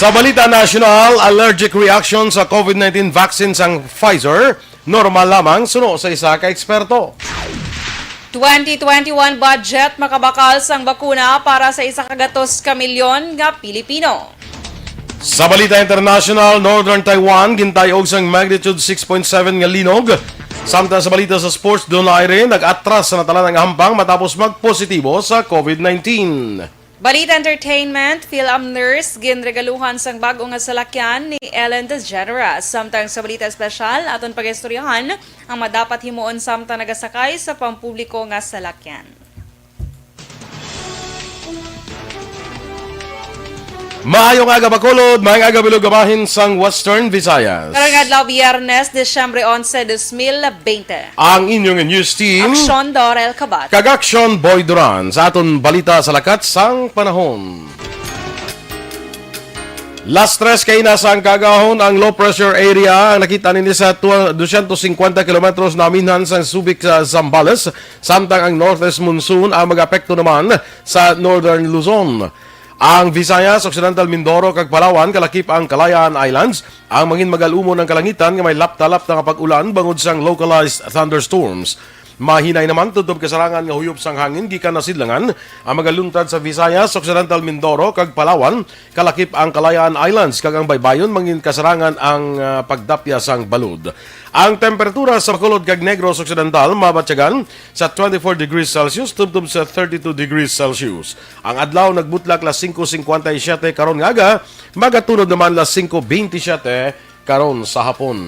Sa balita national, allergic reaction sa COVID-19 vaccines ang Pfizer, normal lamang suno sa isa ka eksperto. 2021 budget makabakal sang bakuna para sa isa kagatos ka milyon nga Pilipino. Sa balita international, Northern Taiwan gintayog sang magnitude 6.7 nga linog. Samtang sa balita sa sports, doon na rin nag-atras sa natalan ng hampang matapos magpositibo sa COVID-19. Balita entertainment, film nurse ginregaluhan sang bago nga salakyan ni Ellen DeGeneres. Samtang sa balita espesyal, aton pag-istoryahan ang madapat himuon samtang nagasakay sa pampubliko nga salakyan. Maayong aga Bacolod, maayong aga Bilugabahin sang Western Visayas. Karong adlaw Biyernes, Disyembre 11, 2020. Ang inyong news team, Aksyon, Dorel, Cabatu. Aksyon Boy Duran sa aton balita sa lakat sang panahon. Last stress kay nasa ang kagahon ang low pressure area ang nakita ninyo sa 250 kilometros na minhan sa Subic sa Zambales, samtang ang northeast monsoon ang mag-apekto naman sa northern Luzon. Ang Visayas, Occidental Mindoro kag Palawan kalakip ang Kalayaan Islands ang mangin magalumo ng kalangitan nga may lapta-lapta nga pag-ulan bangod sang localized thunderstorms. Mahinay naman tutob kasarangan nga huyop sang hangin gikan na sidlangan ang magaluntad sa Visayas, Occidental Mindoro kag Palawan kalakip ang Kalayaan Islands kag ang baybayon mangin kasarangan ang pagdapya sang balud. Ang temperatura sa Bacolod kag Negros Occidental mabatyagan sa 24 degrees Celsius tubtob sa 32 degrees Celsius. Ang adlaw nagbutlak las 5:57 karon nga aga, magatunod naman las 5:27 karon sa hapon.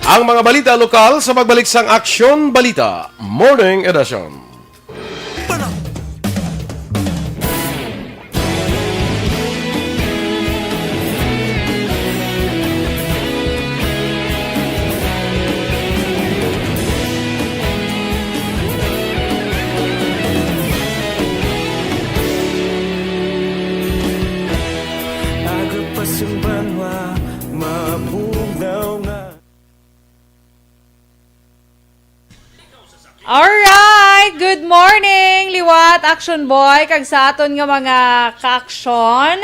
Ang mga balita lokal sa pagbalik sang Aksyon Balita Morning Edition. Alright, good morning, liwat, action boy, kag sa aton nga mga ka-aksyon.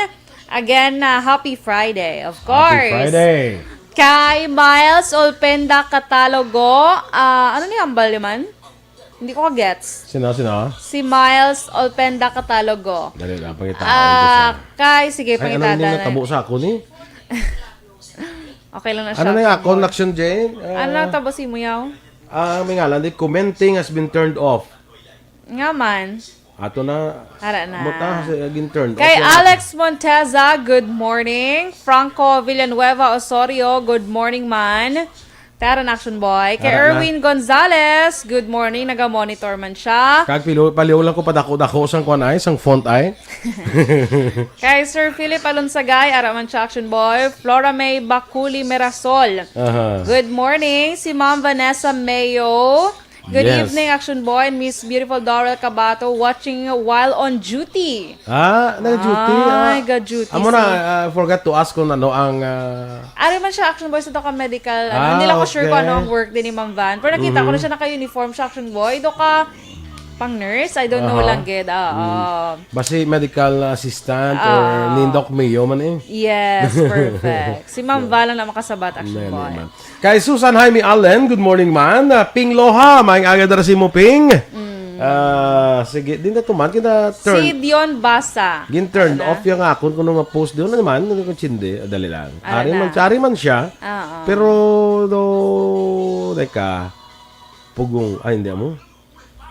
Again, happy Friday, of course. Happy Friday. Kay Miles Olpenda Katalogo, ano ni hambal naman? Hindi ko ka-gets. Sino? Si Miles Olpenda Katalogo. Dali lang, pangita ko siya. Kay, sige, Ay, pangitada ano na. yung natabo sa ako ni? Okay lang na siya. Ano na yung akong Aksyon, Jane? Ano lang tabasin mo yaw? May ngalan, di commenting has been turned off. Nga man. Ato na. Hara na. Muta has been turned off. Kay Alex Monteza, good morning. Franco Villanueva Osorio, good morning man. Tara na, action boy. Kay Tara na. Erwin Gonzalez, good morning. Naga-monitor man siya. Kag paliw lang ko padako-dako sang kuan ay, sang font ay. Kay Sir Philip Alonsagay, araman siya, action boy. Flora May Bakuli Merasol. Aha. Good morning. Si Ma'am Vanessa Mayo. Good Yes. evening, action boy and Miss Beautiful Dorel Cabatu watching while on duty. Nag-duty. Ay, ga-duty. Amo na, forgot to ask kung ano ang... Ari man siya, action boy, sa to ka medical. Ah, Hindi lang ko sure okay. kung ano ang work din ni Ma'am Van. Pero nakita ko na siya naka-uniform siya, action boy. Do ka pang nurse? I don't know lang, gid. Basi medical assistant or nindok mayo man eh. Yes, perfect. Si Ma'am Val lang na makasabat, action boy. Man. Kay Susan Jaime Allen, good morning man. Ping Loha, maing aga dara si mo Ping. Sige, din na tuman kita turn. Si Dion Basa. Gin-turn off yung akon kung nung ma-post doon na naman, hindi ko chindi, dali lang. Ano na? Ari man siya, Oo. pero teka, pugong, hindi mo.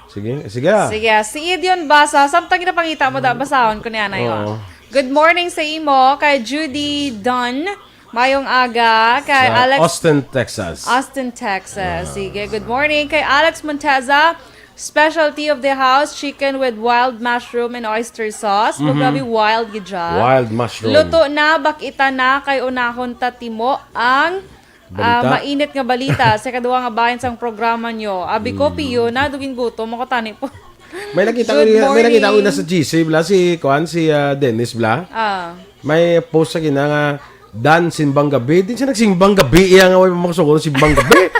Sige. Sige, si Dion Basa. Samtang ginapangita mo, basahon ko niya na yun. Oo. Good morning sa imo, kay Judy Dunn. Mayong aga, kay Alex Austin, Texas. Sige, good morning. Kay Alex Monteza, specialty of the house, chicken with wild mushroom and oyster sauce. Grabe wild gidya. Wild mushroom. Luto na, bakita na, kay unahon tatimo ang Balita. mainit nga balita sa kaduwa nga bahin sang programa nyo. Abi ko, piyo na, duging guto, makatani po. May nakita ko na sa GC bla si Dennis bla. May post sa kina nga Dan simbang gabi. Di siya nagsimbang gabi. Iya nga way mamakasuko simbang gabi.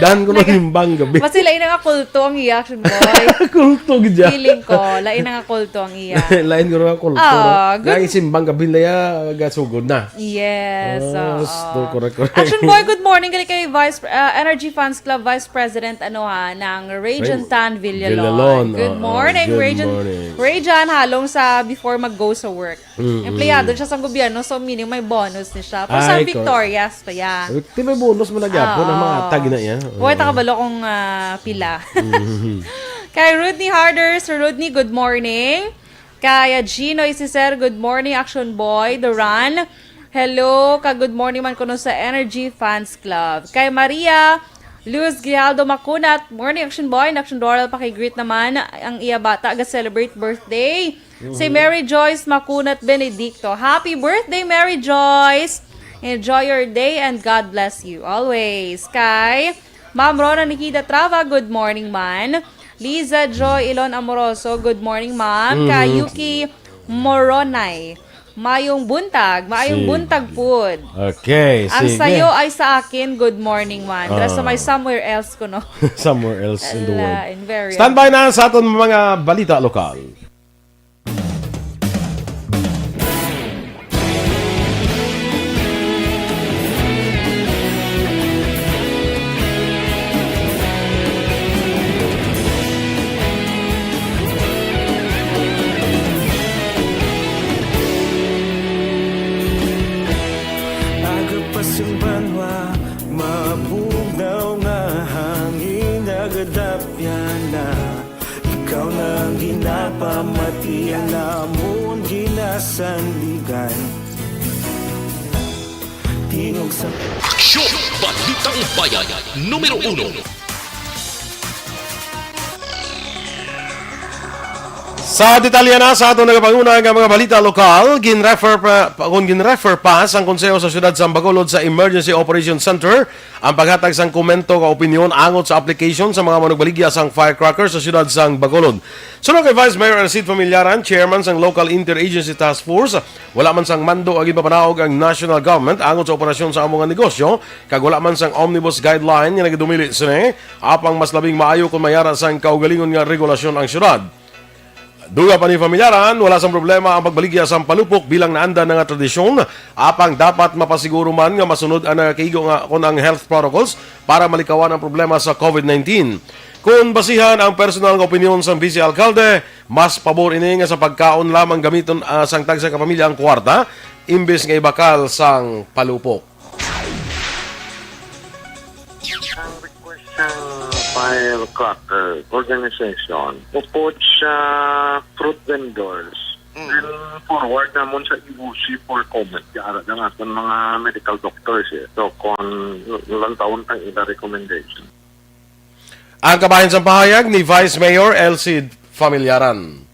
Dan ko simbang gabi. Mas lain na nga kulto ang iya, Aksyon Boy. Kultog dyan. Feeling ko, lain na nga kulto ang iya. Lain ko na kulto. Lain simbang gabi na ya, gasugod na. Yes. Correct. Aksyon Boy, good morning. Gali kay Energy Fans Club Vice President ng Rajan Tan Villalon. Good morning, Rajan. Rajan, halong sa before mag-go sa work. Empleyado siya sa gobyerno, so meaning may bonus ni siya. Pero sa Victorias pa yan. Di may bonus mo nagyapon ang mga tag na yan. Huwag takabalo kong pila. Kay Rodney Harder, Sir Rodney, good morning. Kay Gino Isiser, good morning. Aksyon Boy, Duran. Hello, good morning man kuno sa Energy Fans Club. Kay Maria Luz Grialdo Macunat, morning Aksyon Boy. Aksyon Dorel, pakigreet naman ang iya bata ga-celebrate birthday. Si Mary Joyce Macunat Benedicto. Happy birthday, Mary Joyce! Enjoy your day and God bless you always. Kay Ma'am Rona Nikita Trava, good morning man. Liza Joy Ilon Amoroso, good morning ma'am. Kay Yuki Moronay, mayong buntag food. Okay, Ang sige. sayo ay sa akin, good morning man. Sa may somewhere else ko, no? Somewhere else in the world. In Standby na sa aton mga balita lokal. Banwa, mabugaw nga hangin nagadapyan na ikaw nang ginapamatian namon ginasandigan tingog sa Aksyon! Balitang Bayan, numero 1. Sa detalye na sa ato nagapanguna ng mga balita lokal, ginrefer pa sang konseho sa siyudad sa Bacolod sa Emergency Operations Center ang paghatag sang komento ka opinyon angot sa application sa mga manugbaligya sang firecrackers sa siyudad sa Bacolod. Sunod kay Vice Mayor Elcid Familiaran, Chairman sang Local Interagency Task Force, wala man sang mando agin papanaog ang national government angot sa operasyon sa among negosyo, kag wala man sang omnibus guideline nga nagdumili sini, apang mas labing maayo kung mayara sang kaugalingon nga regulasyon ang siyudad. Duga pa ni Familyaran, wala sang problema ang pagbaligya sa palupok bilang naanda nga tradisyon, apang dapat mapasiguro man nga masunod ang nakaigo nga kon ang health protocols para malikawan ang problema sa COVID-19. Kung basihan ang personal nga opinion sa Vice Alcalde, mas pabor ini nga sa pagkaon lamang gamiton sang tagsa ka pamilya ang kwarta, imbes nga ibakal sang palupok. Firecracker organization upod sa fruit vendors and forward namon sa IBUC for comment kaya ng aton mga medical doctors so kung ilang taon tang ila recommendation. Ang kabahin sa pahayag ni Vice Mayor Elcid Familiaran.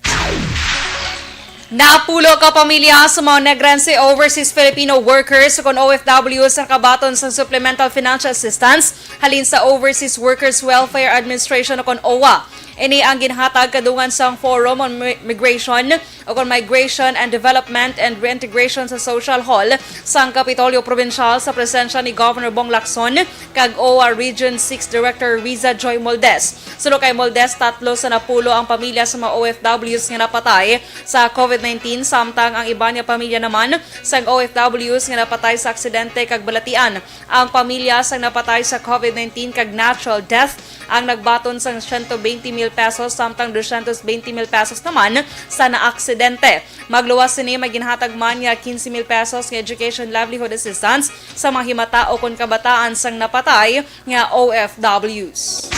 Napulo ka pamilya sa mga Negrense overseas Filipino workers kon OFWs sa kabaton sa Supplemental Financial Assistance halin sa Overseas Workers Welfare Administration o kon OWA. Ini ang ginhatag kadungan sang Forum on Migration o kon Migration and Development and Reintegration sa Social Hall sang Kapitolyo Provincial sa presensya ni Governor Bong Lacson kag OWA Region 6 Director Riza Joy Moldes. Sulo kay Moldes, tatlo sa napulo ang pamilya sa mga OFWs nga napatay sa COVID-19 samtang ang iba niya pamilya naman sang OFWs nga napatay sa aksidente kag balatian. Ang pamilya sang napatay sa COVID-19 kag natural death ang nagbaton sang 120,000 pesos samtang 220,000 pesos naman sa naaksidente. Magluwas sini maginhatag man nga 15,000 pesos nga education livelihood assistance sa mga himata o kon kabataan sang napatay nga OFWs.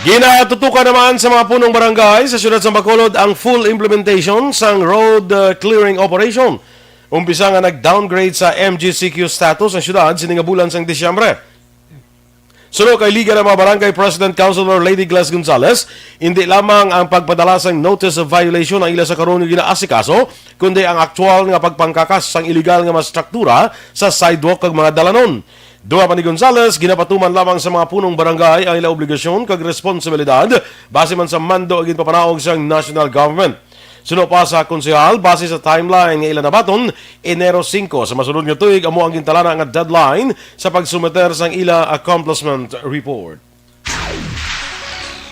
Ginatutukan naman sa mga punong barangay sa siyudad sa Bacolod ang full implementation sang road clearing operation. Umpisa nga nag-downgrade sa MGCQ status ang siyudad sininga bulan sang Disyembre. Suno kay Liga ng mga Barangay President Councilor Lady Glass Gonzales, hindi lamang ang pagpadala sang notice of violation ang ila sa karon nga ginaasikaso, kundi ang aktual nga pagpangkakas sang illegal nga mga struktura sa sidewalk kag mga dalanon. Duha pa ni Gonzales, ginapatuman lamang sa mga punong barangay ang ila obligasyon kag responsibilidad base man sa mando agin papanaog sang national government. Suno pa sa konsehal, base sa timeline nga ilan nabaton, Enero 5 sa masunod nga tuig amo ang gintalana nga deadline sa pagsumeter sang ila accomplishment report.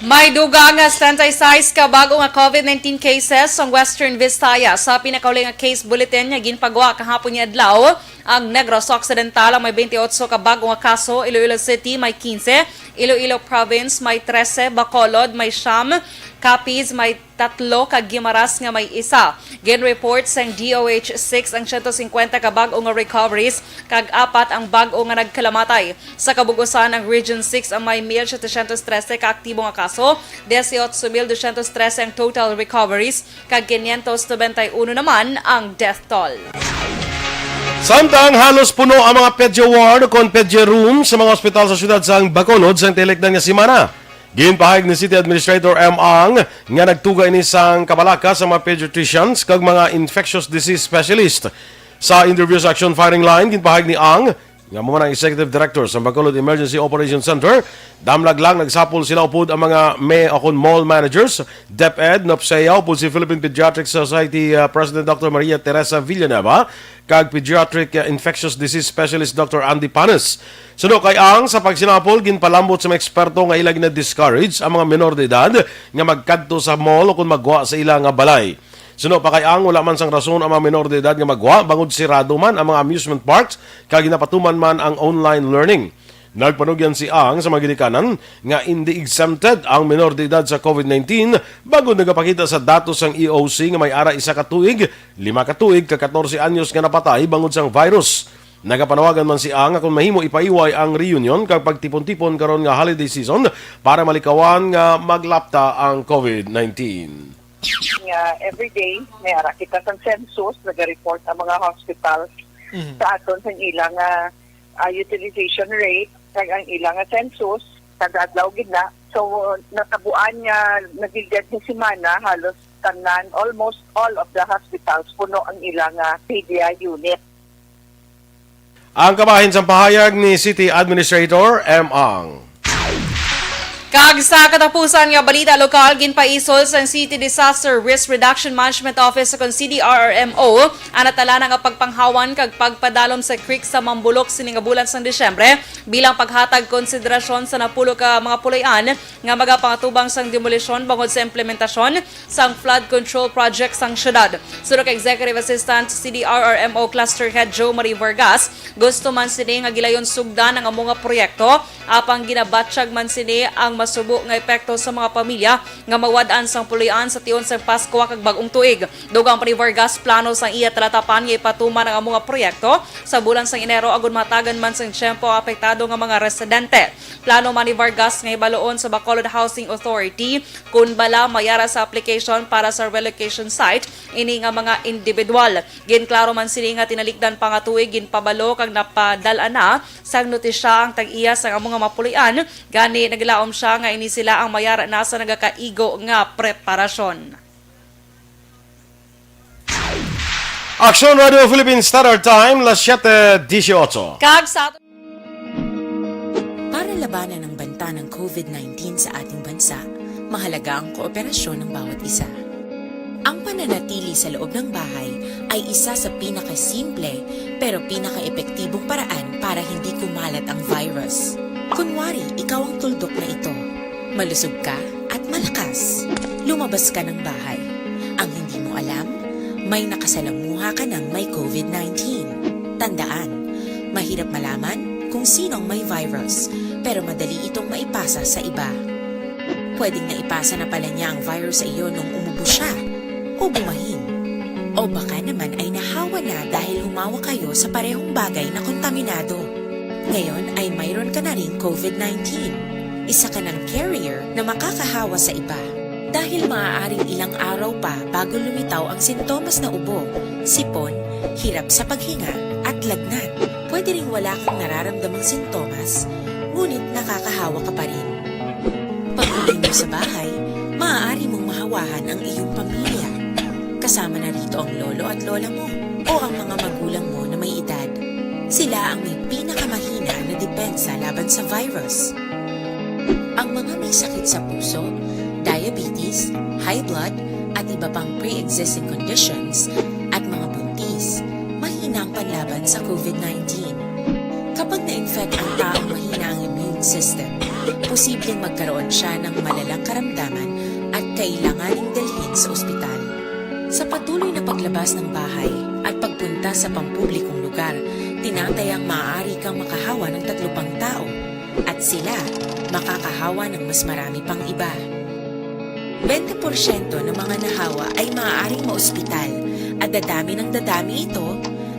May duga nga 36 ka bago nga COVID-19 cases sa Western Visayas. Sa pinakauli nga case bulletin nga ginpagawa kahapon nga adlaw, ang Negros Occidental may 28 ka bago nga kaso, Iloilo City may 15, Iloilo Province may 13, Bacolod may 9, Capiz may 3, kag Guimaras nga may 1. Gin-report sang DOH-6 ang 150 ka bago nga recoveries, kag 4 ang bago nga nagkalamatay. Sa kabugusan ang Region 6 ang may 1,713 ka aktibo nga kaso, 18,213 ang total recoveries, kag 591 naman ang death toll. Samtang halos puno ang mga pedyo ward o pedyo room sa mga ospital sa syudad sa Bacolod sa tilikdan nga simana. Ginpahayag ni City Administrator M. Ang nga nagtuga ini sang kabalaka sa mga pediatricians kag mga infectious disease specialist. Sa interview sa Aksyon firing line, ginpahayag ni Ang nga mo man ang Executive Director sa Bacolod Emergency Operations Center, damlag lang nagsapol sila upod ang mga may akon mall managers, DepEd, NOPSEA, upod si Philippine Pediatric Society President Dr. Maria Teresa Villanueva, kag Pediatric Infectious Disease Specialist Dr. Andy Panes. Suno kay Ang sa pagsinapol, ginpalambot sa mga eksperto nga ilag na discourage ang mga menor de edad nga magkadto sa mall o kung magwa sa ilang balay. Suno pa kay Ang, wala man sang rason ang mga menor de edad nga magwa, bangod sirado man ang mga amusement parks, kag ginapatuman man ang online learning. Nagpanugyan si Ang sa mga ginikanan nga hindi exempted ang menor de edad sa COVID-19 bago nagapakita sa datos ng EOC nga may ara 1 katuig, 5 katuig, ka 14 anyos nga napatay bangod sang virus. Nagapanawagan man si Ang kung mahimo ipaiway ang reunion kag pagtipon-tipon karon nga holiday season para malikawan nga maglapta ang COVID-19. Every day may ara kita sa census nag-report ang mga hospitals sa aton sa ilang utilization rate kag ang ilang census kada adlaw gid na. So natabuan nga nagigad ni semana halos tanan almost all of the hospitals puno ang ilang pedia unit. Ang kabahin sa pahayag ni City Administrator M. Ang. Kag sa katapusan nga balita lokal, ginpaisol sa City Disaster Risk Reduction Management Office sa CDRRMO ang natala nga pagpanghawan kag pagpadalom sa creek sa Mambulok sining bulan sa Disyembre bilang paghatag konsiderasyon sa napulo ka mga pulayan nga magapangatubang sang demolisyon bangod sa implementasyon sang flood control project sang syudad. Sunod kay Executive Assistant CDRRMO Cluster Head Joe Marie Vargas, gusto man sini nga gilayon sugdan ang mga proyekto apang ginabatsyag man sini ang masubo nga epekto sa mga pamilya nga mawad-an sang pulian sa tiyon sa Pasko kag bagong tuig. Dugang pa ni Vargas plano sang iya talatapan nga ipatuman ang mga proyekto sa bulan sang Enero agon matagan man sang tiyempo apektado nga mga residente. Plano man ni Vargas nga ibaloon sa Bacolod Housing Authority kun bala mayara sa application para sa relocation site ini nga mga individual. Ginklaro man sini nga tinalikdan pa nga tuig ginpabalo kag napadal-an na sang notisya ang tag-iya sa mga mapulian gani naglaom siya nga ini sila ang mayara na sa nagakaigo nga preparasyon. Aksyon Radio Philippine Standard Time, las 7:18. Kag sa Para labanan ang banta ng COVID-19 sa ating bansa, mahalaga ang kooperasyon ng bawat isa. Ang pananatili sa loob ng bahay ay isa sa pinakasimple pero pinaka-epektibong paraan para hindi kumalat ang virus. Kunwari, ikaw ang tuldok na ito. Malusog ka at malakas. Lumabas ka ng bahay. Ang hindi mo alam, may nakasalamuha ka ng may COVID-19. Tandaan, mahirap malaman kung sinong may virus, pero madali itong maipasa sa iba. Pwedeng naipasa na pala niya ang virus sa iyo nung umubo siya o bumahin. O baka naman ay nahawa na dahil humawa kayo sa parehong bagay na kontaminado. Ngayon ay mayroon ka na ring COVID-19. Isa ka ng carrier na makakahawa sa iba. Dahil maaaring ilang araw pa bago lumitaw ang sintomas na ubo, sipon, hirap sa paghinga at lagnat. Pwede ring wala kang nararamdamang sintomas, ngunit nakakahawa ka pa rin. Pag-uwi mo sa bahay, maaari mong mahawahan ang iyong pamilya. Kasama na rito ang lolo at lola mo o ang mga magulang mo na may edad. Sila ang may pinakamahina na depensa laban sa virus. Ang mga may sakit sa puso, diabetes, high blood, at iba pang pre-existing conditions at mga buntis, mahina ang panlaban sa COVID-19. Kapag na-infect ang taong mahina ang immune system, posibleng magkaroon siya ng malalang karamdaman at kailanganing dalhin sa ospital. Sa patuloy na paglabas ng bahay at pagpunta sa pampublikong lugar, tinatayang maaari kang makahawa ng 3 pang tao at sila makakahawa ng mas marami pang iba. 20% ng mga nahawa ay maaaring maospital at dadami ng dadami ito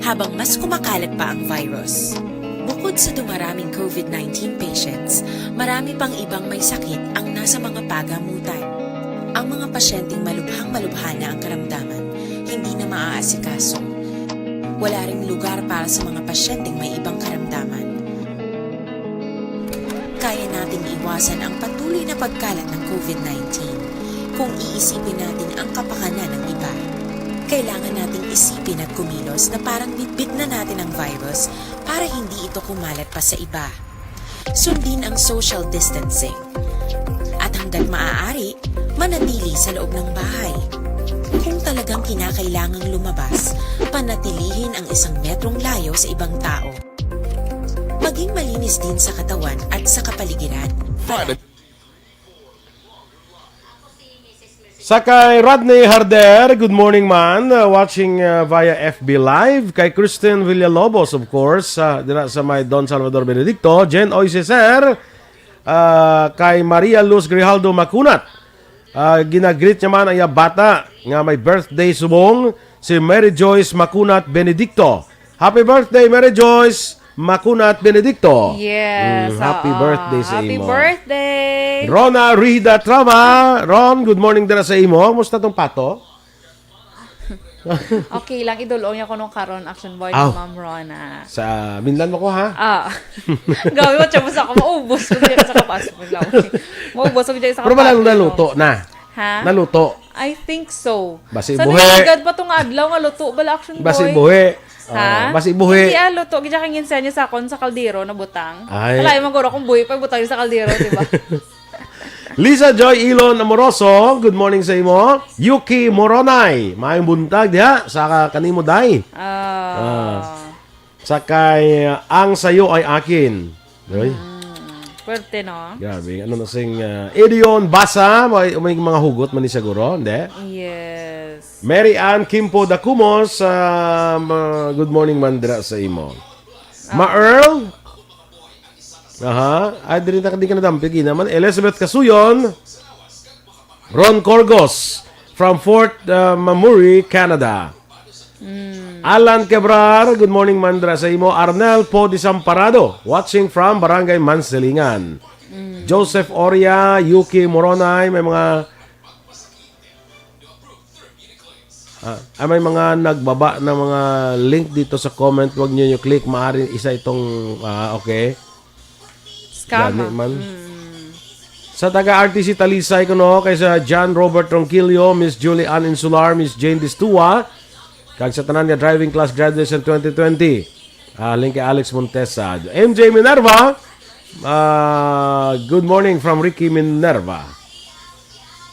habang mas kumakalat pa ang virus. Bukod sa dumaraming COVID-19 patients, marami pang ibang may sakit ang nasa mga pagamutan. Ang mga pasyenteng malubhang-malubha na ang karamdaman, hindi na maaasikaso. Wala ring lugar para sa mga pasyenteng may ibang karamdaman. Kaya nating iwasan ang patuloy na pagkalat ng COVID-19 kung iisipin natin ang kapakanan ng iba. Kailangan nating isipin at kumilos na parang bitbit na natin ang virus para hindi ito kumalat pa sa iba. Sundin ang social distancing. At hanggat maaari, manatili sa loob ng bahay. Kung talagang kinakailangang lumabas, panatilihin ang 1 metrong layo sa ibang tao. Maging malinis din sa katawan at sa kapaligiran. Sa kay Rodney Harder, good morning man, watching via FB Live. Kay Kristen Villalobos, of course, dira sa may Don Salvador Benedicto. Jen Oiseser, kay Maria Luz Grijaldo Macunat. Ginagreet niya man ang bata nga may birthday subong, si Mary Joyce Macunat Benedicto. Happy birthday, Mary Joyce Macunat Benedicto. Yes. Happy birthday sa Happy imo. birthday. Rona Rida Trama. Ron, good morning dira sa imo. Musta tong pato? Okay lang, idulong niya ko nung karon action boy ni Aw. Ma'am Rona. Sa Mindan mo ko ha? Gawin mo, tsabos ako, maubos ko dyan sa kapasok mo lang. Maubos ko dyan sa kapasok. Pero malang naluto na. Ha? Naluto. I think so. Basi Sa buhi. agad pa itong adlaw nga luto, bala action boy. Basi buhi. Ha? Basi buhi. Hindi luto. Gidya kang insenyo sa akon sa kaldero na butang. Ay. Alay, maguro kung buhi pa butang sa kaldero, di ba? Lisa Joy Ilon Amoroso, good morning sa imo. Yuki Moronay, maayong buntag diha sa kanimo day. Sa kay ang sayo ay akin. Doy. Pwerte, no? Grabe, ano na sing Edion Basa, may mga hugot man ni siguro, hindi? Yes. Mary Ann Kimpo Dacumos, good morning man dira sa imo. Ma-Earl, ay di ka nadampigi naman. Elizabeth Casuyon, Ron Corgos, from Fort Mamuri, Canada. Alan Quebrar, good morning mandra sa imo. Arnel Po Disamparado, watching from Barangay Mansilingan. Joseph Oria, Yuki Moronay, may mga may mga nagbaba na mga link dito sa comment. Huwag niyo click, maaari isa itong okay. Scam. Gani man. Sa taga-RTC Talisay ko no, kay sa John Robert Ronquillo, Miss Julie Ann Insular, Miss Jane Distua, kag sa tanan nga driving class graduation 2020. Link kay Alex Montesa. MJ Minerva, good morning from Ricky Minerva.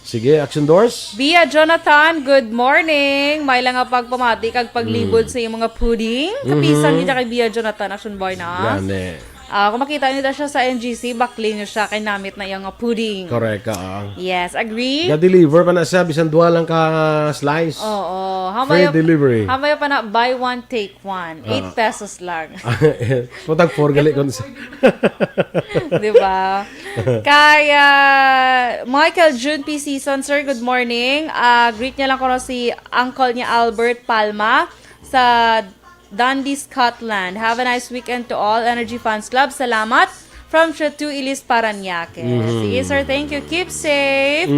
Sige, action doors. Bia Jonathan, good morning. May lang nga pagpamati kag paglibod sa iyong mga pudding. Kapisan niya kay Bia Jonathan, action boy na. Gani. Kung makita nila siya sa NGC, backling niyo siya kay namit na yung pudding. Correct ka. Yes, agree? Ga-deliver pa na siya, bisan duha lang ka slice. Oo. Free delivery. Hamaya pa na, buy one, take one. 8 pesos lang. Putang 4 gali ko sa. Diba? Kaya, Michael June P. Season, sir, good morning. Greet niya lang ko si uncle niya Albert Palma sa Dundee, Scotland. Have a nice weekend to all. Energy Fans Club. Salamat. From Chatu Ilis, Paranaque. Sige, sir. Thank you. Keep safe.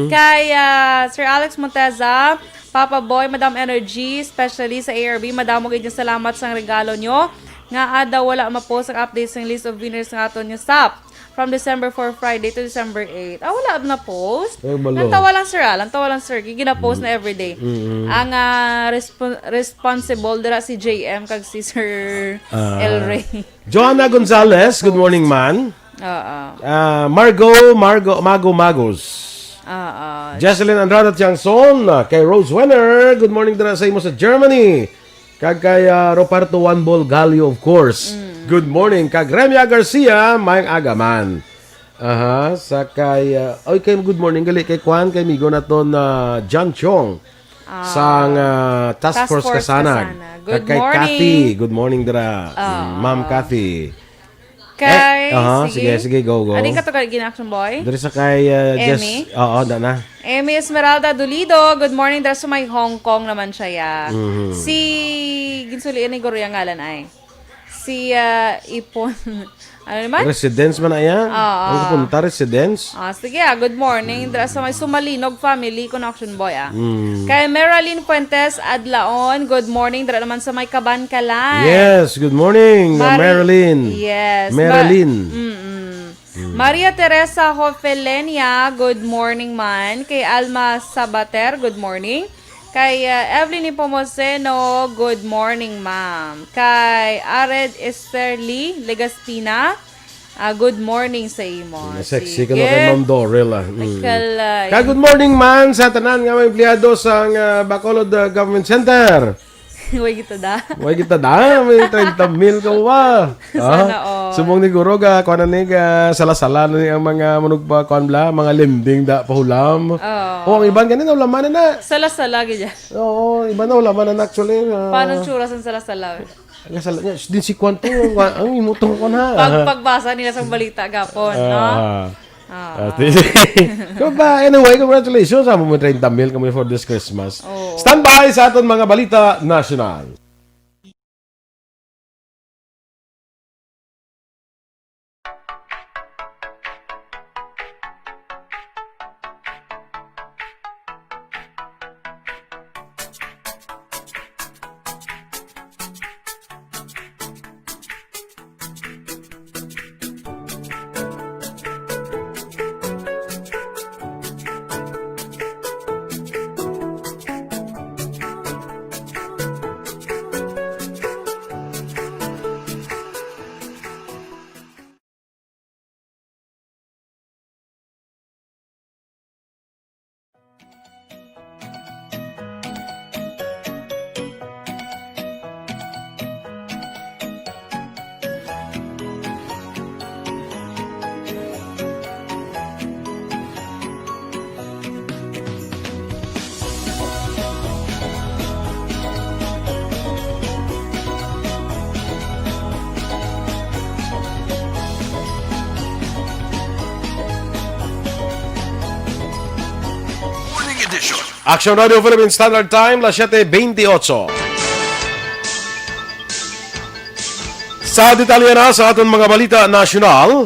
Kaya, Sir Alex Monteza, Papa Boy, Madam Energy, especially sa ARB, Madam, mo ganyan salamat sa regalo nyo. Nga daw wala ma-post ang updates ng list of winners ng ato nyo SAP. From December 4 Friday to December 8. Wala na post. Lantawa lang sir, lantawa lang sir. Gina-post na everyday. Ang responsible dira si JM kag si Sir El Rey. Joanna Gonzalez, good morning man. Mago Magos. Jesselyn Andrade Tiangson, kay Rose Wenner, good morning dira sa imo sa Germany. Kag kay Roberto Wanbol Galio, of course. Good morning. Kag Remia Garcia, mayang agaman. Aha, sa kay kay good morning gali kay Kwan kay migo naton John Chong sang Task Force Kasanag. Good Kag kay morning. Kathy, good morning dira. Ma'am Kathy. Kay, sige, go. Ading ka to kay Ginaction Boy? Diri sa kay Emmy? Oo, na. Amy Esmeralda Dulido, good morning. Dahil sa may Hong Kong naman siya ya. Si, ginsulian ni Goro yung ngalan ay. Si Ipon, ano naman? Residence man na yan? Ang kapunta, residence? Sige good morning. Dahil sa may Sumalinog family, connection boy Kay Meraline Fuentes Adlaon, good morning. Dahil naman sa may Kabankalan. Yes, good morning, Marilyn. Yes. Marilyn. Maria Teresa Hofelenia, good morning man. Kay Alma Sabater, good morning. Kay Evelyn Pomoseno, good morning ma'am. Kay Ared Esterly Legaspina, good morning sa imo. Sexy ka na kay Ma'am Dorel. Kay good morning man sa tanan nga mga empleyado sa Bacolod Government Center. Huwag kita da. Huwag kita da, may 30,000 ka ba? Sana all. Sumong ni Guro ga, kuha na ni sala-sala na ni ang mga manugba, kuha bla, mga limbing da, pahulam. Ang iban ganun, ulaman na. Sala-sala gaya. Oo, iban na, ulaman na actually. Paano tsura sa sala-sala? Sala niya, din si Kwanto, ang imutong ko na. Pagbasa nila sa balita gapon, no? Anyway, congratulations sa mo 30,000 kami for this Christmas. Stand by sa aton mga balita national. Aksyon Radio Philippine Standard Time, las 7:28. Sa detalye na sa aton mga balita nasyonal,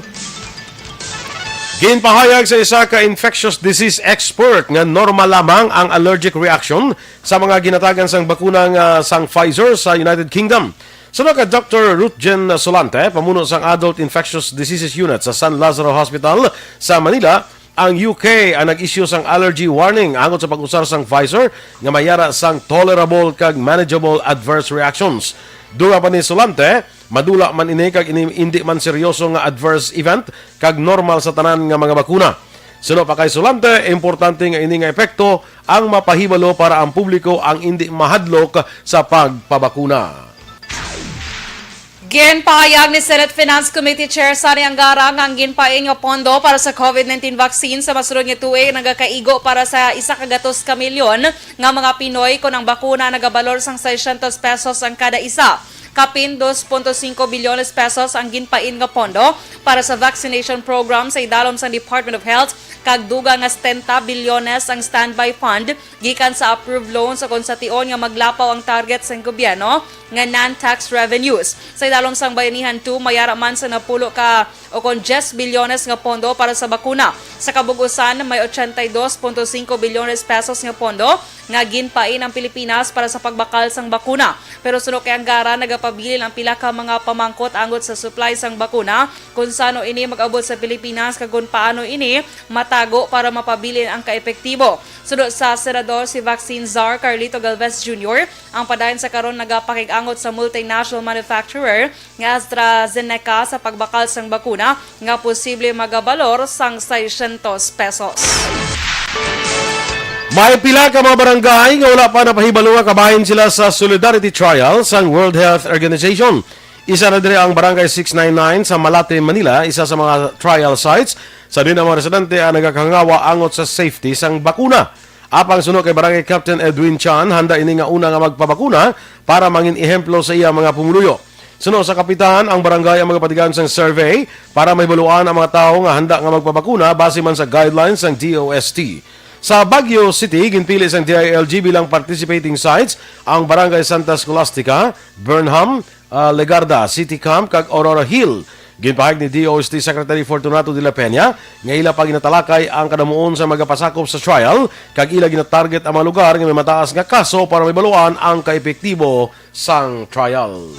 ginpahayag sa isa ka infectious disease expert nga normal lamang ang allergic reaction sa mga ginatagan sang bakunang sang Pfizer sa United Kingdom. Sunod ka Dr. Ruthjen Solante, pamuno sang Adult Infectious Diseases Unit sa San Lazaro Hospital sa Manila, ang UK ang nag-issue sang allergy warning angot sa pag-usar sang Pfizer nga mayara sang tolerable kag manageable adverse reactions. Duga pa ni Solante, madula man ini kag hindi man seryoso nga adverse event kag normal sa tanan nga mga bakuna. Sunod pa kay Solante, importante nga ini nga epekto ang mapahibalo para ang publiko ang hindi mahadlok sa pagpabakuna. Ginpahayag ni Senate Finance Committee Chair Sani Angara ang ginpaing nga pondo para sa COVID-19 vaccine sa masunod nga tuig nagakaigo para sa 1.2 milyon nga mga Pinoy kung ang bakuna nagabalor sang 600 pesos ang kada isa. Kapin 2.5 bilyones pesos ang ginpain nga pondo para sa vaccination program sa idalom sa Department of Health kag duga nga 70 bilyones ang standby fund gikan sa approved loan sa konsation nga maglapaw ang target sa gobyerno nga non-tax revenues. Sa idalom sang Bayanihan 2 mayara man sa napulo ka o kon 10 bilyones nga pondo para sa bakuna. Sa kabugusan may 82.5 bilyones pesos nga pondo nga ginpain ang Pilipinas para sa pagbakal sang bakuna. Pero sunod kay Angara nagapabilin ang pila ka mga pamangkot angot sa supply sang bakuna kung sano ini mag-abot sa Pilipinas kag kung paano ini matago para mapabilin ang kaepektibo. Sunod sa senador si Vaccine Czar Carlito Galvez Jr. ang padayon sa karon nagapakig-angot sa multinational manufacturer nga AstraZeneca sa pagbakal sang bakuna nga posible magabalor sang 600 pesos. May pila ka mga barangay nga wala pa napahibalo nga kabahin sila sa Solidarity Trial sa World Health Organization. Isa na dire ang Barangay 699 sa Malate, Manila, isa sa mga trial sites. Sa din ang mga residente ang nagakangawa angot sa safety sang bakuna. Apang sunod kay Barangay Captain Edwin Chan, handa ini nga una nga magpabakuna para mangin ehemplo sa iya mga pumuluyo. Sunod sa kapitan, ang barangay ang magpatigan sang survey para may baluan ang mga tao nga handa nga magpabakuna base man sa guidelines ng DOST. Sa Baguio City, ginpili sang DILG bilang participating sites ang Barangay Santa Scholastica, Burnham, Legarda, City Camp, kag Aurora Hill. Ginpahag ni DOST Secretary Fortunato de la Peña nga ila pa ginatalakay ang kadamuon sa magapasakop sa trial kag ila ginatarget ang mga lugar nga may mataas nga kaso para may baluan ang kaepektibo sang trial.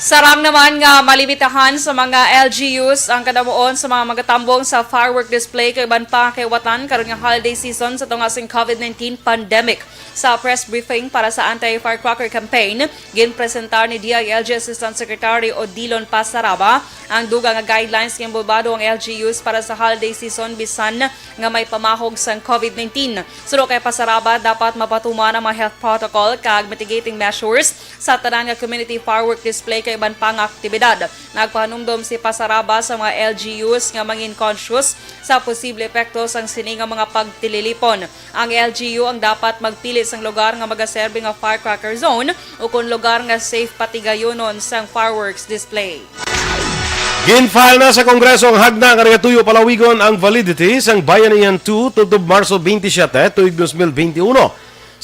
Sarang naman nga malimitahan sa mga LGUs ang kadamuon sa mga magatambong sa firework display kay ban pa kay watan karon nga holiday season sa tungasing COVID-19 pandemic. Sa press briefing para sa anti-firecracker campaign, ginpresentar ni DILG Assistant Secretary Odilon Pasaraba ang dugang nga guidelines nga bulbado ang LGUs para sa holiday season bisan nga may pamahog sang COVID-19. Suno kay Pasaraba, dapat mapatuman ang mga health protocol kag mitigating measures sa tanan nga community firework display kay iban pang aktibidad. Nagpahanumdom si Pasaraba sa mga LGUs nga mangin conscious sa posible epekto sang sini nga mga pagtililipon. Ang LGU ang dapat magpili sang lugar nga magaserbe nga firecracker zone o kung lugar nga safe patigayonon sang fireworks display. Ginfile na sa Kongreso ang hagna nga nagatuyo palawigon ang validity sang Bayanihan 2 tutob Marso 27 tuig 2021.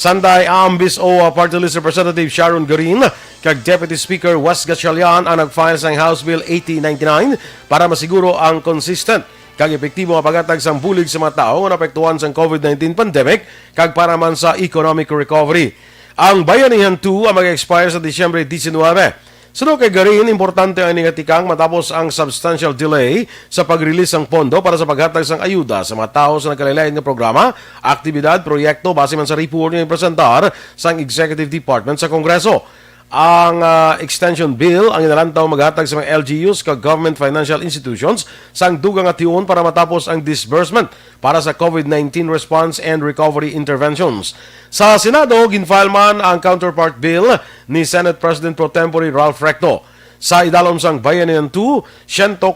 Sanday ambis o Party List Representative Sharon Garin kag Deputy Speaker Wes Gatchalian ang nag-file sang House Bill 8099 para masiguro ang consistent kag epektibo nga paghatag sang bulig sa mga tao nga naapektuhan sang COVID-19 pandemic kag para man sa economic recovery. Ang Bayanihan 2 ang mag-expire sa Disyembre 19. Sunod kay Garin, importante ang ningatikang matapos ang substantial delay sa pag-release ng pondo para sa paghatag sang ayuda sa mga tao sa nagkalilain ng programa, aktibidad, proyekto base man sa report nga presentar sang Executive Department sa Kongreso. Ang extension bill ang inalantaw maghatag sa mga LGUs kag government financial institutions sang dugang ation para matapos ang disbursement para sa COVID-19 response and recovery interventions. Sa Senado, ginfile man ang counterpart bill ni Senate President Pro Tempore Ralph Recto. Sa idalom sang Bayanihan 2, 140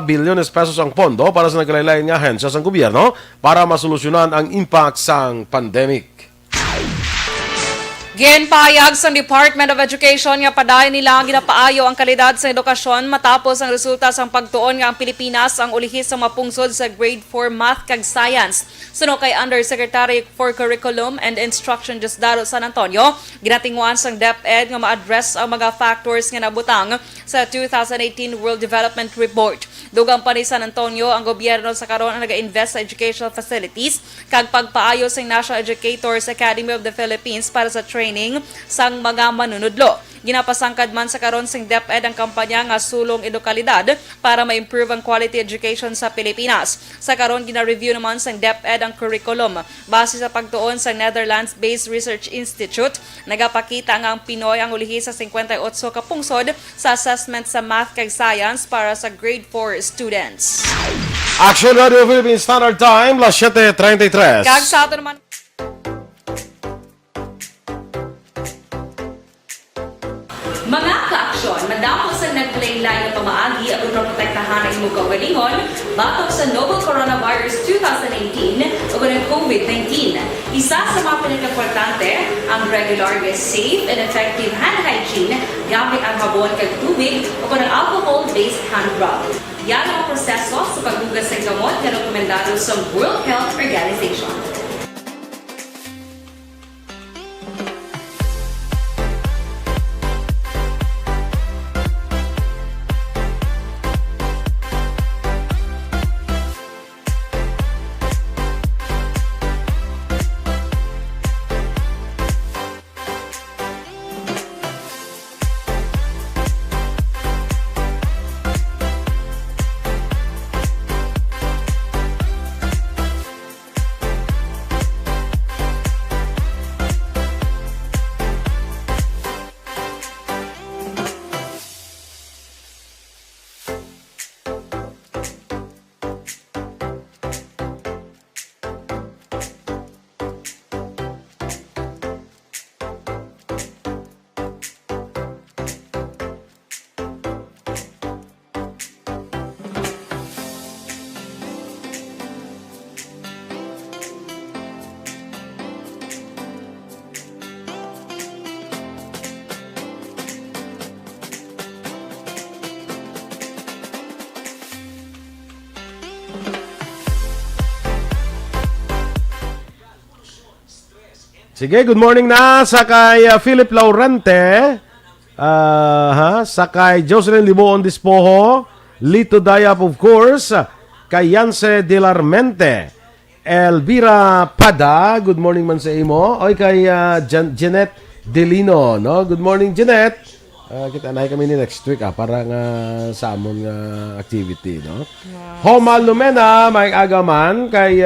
bilyones pesos ang pondo para sa nagkalilain nga ahensya sang gobyerno para masolusyonan ang impact sang pandemic. Ginpahayag sa Department of Education nga padayon nila ginapaayo ang kalidad sa edukasyon matapos ang resulta sang pagtuon nga ang Pilipinas ang ulihis sa mapungsod sa Grade 4 Math kag Science. Suno kay Undersecretary for Curriculum and Instruction Diosdado San Antonio, ginatinguan sang DepEd nga ma-address ang mga factors nga nabutang sa 2018 World Development Report. Dugang pa ni San Antonio, ang gobyerno sa karon ang nag-invest sa educational facilities kag pagpaayo sa National Educators Academy of the Philippines para sa training sang mga manunudlo. Ginapasangkad man sa karon sing DepEd ang kampanya nga Sulong Edukalidad para ma-improve ang quality education sa Pilipinas. Sa karon gina-review naman sang DepEd ang curriculum base sa pagtuon sa Netherlands-based Research Institute. Nagapakita nga ang Pinoy ang ulihi sa 58 ka pungsod sa assessment sa math kag science para sa grade 4 students. Aksyon Radio Philippines Standard Time, las 7:33. Kag sa ato naman mga ka-aksyon, madamo sa naglaylay na pamaagi at protektahan ang imong kaugalingon batok sa novel coronavirus 2018 o ng COVID-19. Isa sa mga pinaka-importante ang regular, safe, and effective hand hygiene gamit ang habon kag tubig o ng alcohol-based hand rub. Yan ang proseso sa paghugas ng gamot na rekomendado sa World Health Organization. Sige, good morning na sa kay Philip Laurente, sa kay Jocelyn Liboon Dispoho, Lito Dayap of course, kay Yance Dilarmente, Elvira Pada, good morning man sa imo, oy kay Jeanette Delino, no? Good morning Jeanette. Kita na kami ni next week para nga sa amon nga activity, no? Yes. Homa Lumena, may agaman kay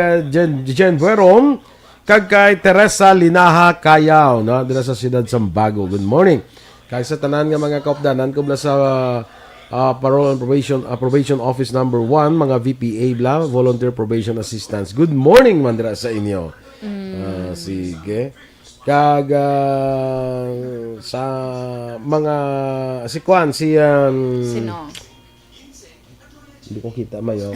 Jen Buerom, kag kay Teresa Linaha Kayaw, no? Dila sa siyudad Sambago. Good morning. Kay sa tanan nga mga kaupdanan kubla sa Parole and Probation Office number 1, mga VPA bla, Volunteer Probation Assistance. Good morning man dira sa inyo. Sige. Kag sa mga si Kwan Sino? Hindi ko kita mayo.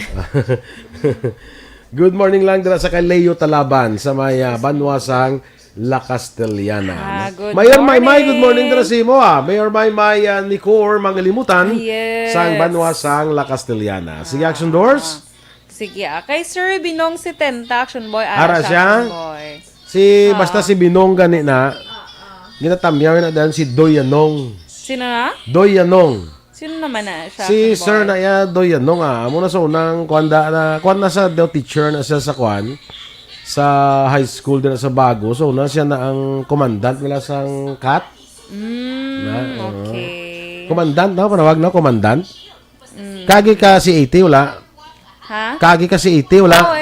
Good morning lang dira sa kay Leo Talaban sa may Banwasang La Castellana. Good Mayor morning. May good morning dira sa imo Mayor May Nicor Mangalimutan Yes. sang Banwasang La Castellana. Sige Action Doors. Sige, kay Sir Binong si Tenta, Action Boy. Ara siya? Action Boy. Basta si Binong gani na ginatamyaw na dahil si Doyanong. Sino na? Doyanong. Sino naman na siya? Si Action Sir Boy? na ya Doyanong amo na sa unang kwan na sa teacher na siya sa kwan sa high school din sa Bago. So na siya na ang commandant nila sang CAT. Okay. Commandant na panawag na commandant. Kagi ka si 80 wala. Ha? Kagi ka si 80 wala. Oo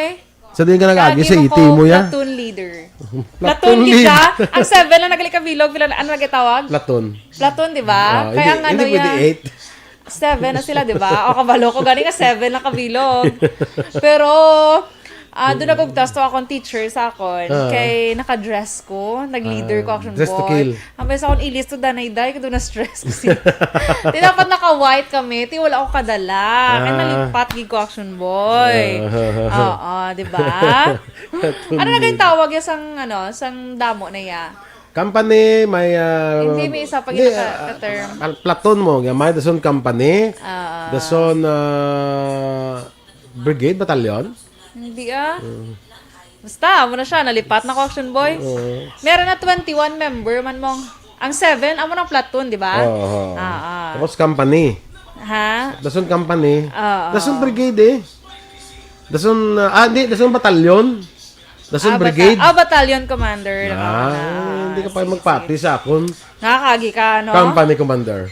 Sa din ka nag-agi Lagi sa mo 80 ko mo ya. platoon leader. Platoon Platoon lead. kita. Ang 7 na nagkalikabilog. Ano nagkatawag? Platon. Platoon, di ba? Kaya ang ano hindi pwede yan. 8. 7 na sila, di ba? O kabalo ko, galing ka 7 na kabilog. Pero, doon ako tasto akong teacher sa akon. Kay naka-dress ko, nag-leader ko, Action dress to Boy. kill. Ang best akong ilis to danay-day, kaya doon na-stress ko siya. Di dapat naka-white kami, di wala ako kadala. Kaya nalipat gig ko, Action Boy. Oo, di ba? Ano na ganyan tawag yung sang damo na ya? Company, may... Hindi, may isa pag ka-term. Platon mo, may dason company, dason brigade, batalyon. Hindi Basta, amo na siya, nalipat na ko, Action Boy. Meron na 21 member man mong. Ang 7, amo ng platoon, di ba? Tapos company. Ha? Dason company. Dason brigade eh. Dason, dason batalyon. Dason brigade. Battalion commander. Hindi ka pa magpati sa akon. Nakakagi ka, no? Company commander.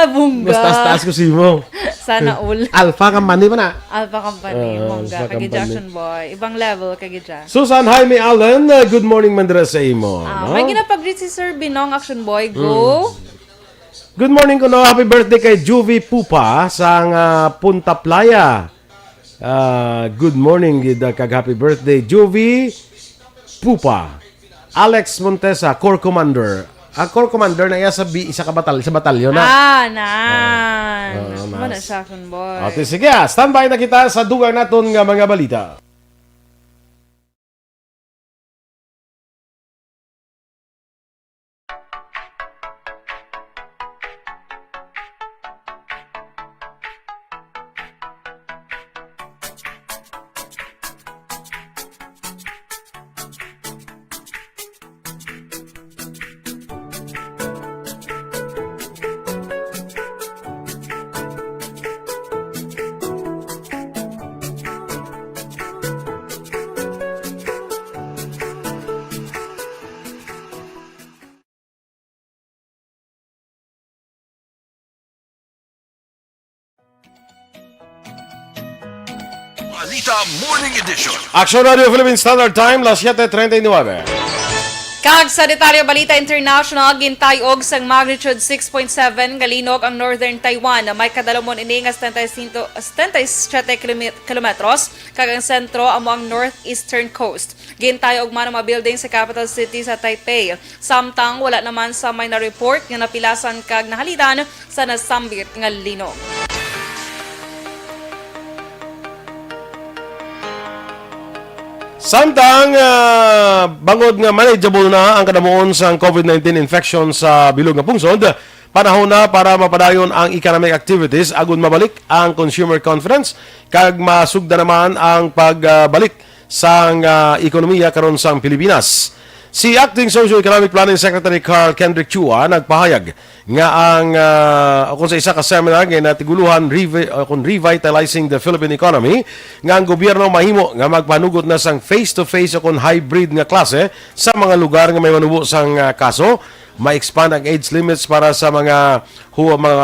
Bungga. Mas taas-taas ko si mo. Sana all. Alpha company pa na. Alpha Company, bungga. Alpha Kagi Company. Action Boy. Ibang level, kagi dyan. Susan Jaime Allen, good morning mandra sa imo. May ginapag-greet si Sir Binong, Action Boy. Go! Good morning ko no. Happy birthday kay Juvie Pupa sang Punta Playa. Good morning kag happy birthday Juvie Pupa. Alex Montesa, Corps Commander. Corps Commander na iya sa batalyon na. Ano na siya, Action Boy. Okay, sige. Standby na kita sa dugang naton nga mga balita. Balita Morning Edition. Action Radio Philippine Standard Time, las 7:39. Kag sa detalyo balita international, gintayog sang magnitude 6.7 galinog ang northern Taiwan na may kadalomon ini nga 77 kilometros kag ang sentro amo ang northeastern coast. Gintayog man ang mga building sa capital city sa Taipei. Samtang wala naman sa may na-report nga napilasan kag nahalidan sa nasambit nga linog. Samtang bangod nga manageable na ang kadamuon sa COVID-19 infection sa bilog nga pungsod, panahon na para mapadayon ang economic activities agon mabalik ang consumer confidence kag masugda naman ang pagbalik sa ekonomiya karon sa Pilipinas. Si Acting Socio-Economic Planning Secretary Carl Kendrick Chua nagpahayag nga ang kung sa isa ka seminar nga natiguluhan kung revitalizing the Philippine economy nga ang gobyerno mahimo nga magpanugod na sang face-to-face o kung hybrid nga klase sa mga lugar nga may manubo sang kaso, ma-expand ang age limits para sa mga